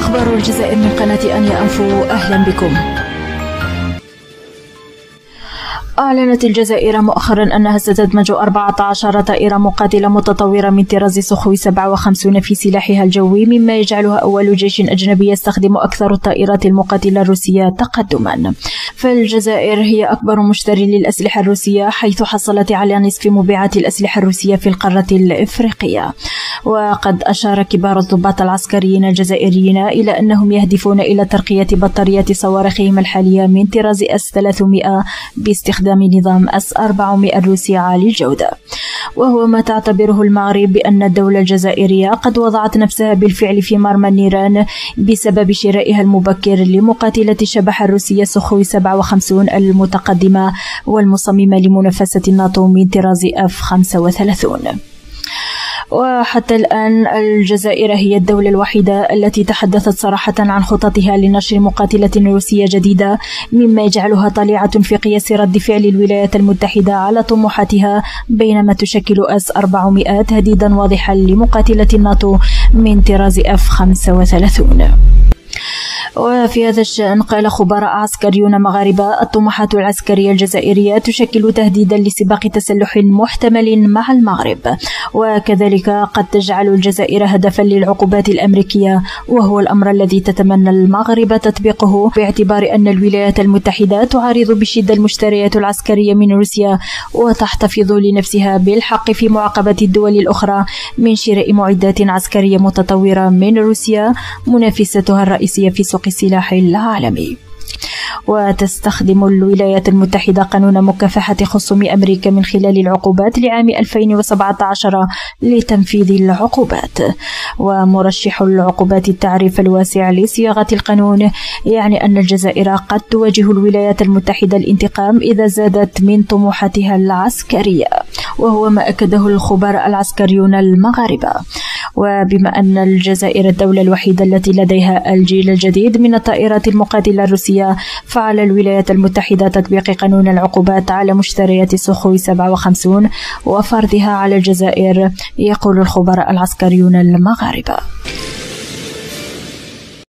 أخبار الجزائر من قناة أنيا أنفو، أهلا بكم. أعلنت الجزائر مؤخرا أنها ستدمج 14 طائرة مقاتلة متطورة من طراز سخوي 57 في سلاحها الجوي، مما يجعلها أول جيش أجنبي يستخدم أكثر الطائرات المقاتلة الروسية تقدما. فالجزائر هي أكبر مشتري للأسلحة الروسية، حيث حصلت على نصف مبيعات الأسلحة الروسية في القارة الإفريقية. وقد أشار كبار الضباط العسكريين الجزائريين إلى أنهم يهدفون إلى ترقية بطاريات صواريخهم الحالية من طراز S-300 باستخدام نظام S-400 الروسي عالي الجودة، وهو ما تعتبره المغرب بأن الدولة الجزائرية قد وضعت نفسها بالفعل في مرمى النيران بسبب شرائها المبكر لمقاتلة الشبح الروسية سخوي 57 المتقدمة والمصممة لمنافسة الناتو من طراز F-35. وحتى الآن الجزائر هي الدولة الوحيدة التي تحدثت صراحة عن خططها لنشر مقاتلة روسية جديدة، مما يجعلها طليعة في قياس رد فعل الولايات المتحدة على طموحاتها، بينما تشكل S-400 تهديدا واضحا لمقاتلة الناتو من طراز F-35. وفي هذا الشأن قال خبراء عسكريون مغاربة: الطموحات العسكرية الجزائرية تشكل تهديدا لسباق تسلح محتمل مع المغرب، وكذلك قد تجعل الجزائر هدفا للعقوبات الأمريكية، وهو الأمر الذي تتمنى المغرب تطبيقه، باعتبار أن الولايات المتحدة تعارض بشدة المشتريات العسكرية من روسيا، وتحتفظ لنفسها بالحق في معاقبة الدول الأخرى من شراء معدات عسكرية متطورة من روسيا، منافستها الرئيسية في سوق السلاح العالمي. وتستخدم الولايات المتحدة قانون مكافحة خصوم أمريكا من خلال العقوبات لعام 2017 لتنفيذ العقوبات. ومرشح العقوبات التعريف الواسع لصياغة القانون يعني أن الجزائر قد تواجه الولايات المتحدة الانتقام إذا زادت من طموحاتها العسكرية، وهو ما أكده الخبراء العسكريون المغاربة. وبما أن الجزائر الدولة الوحيدة التي لديها الجيل الجديد من الطائرات المقاتلة الروسية، فعلى الولايات المتحدة تطبيق قانون العقوبات على مشتريات سخوي 57 وفرضها على الجزائر، يقول الخبراء العسكريون المغاربة.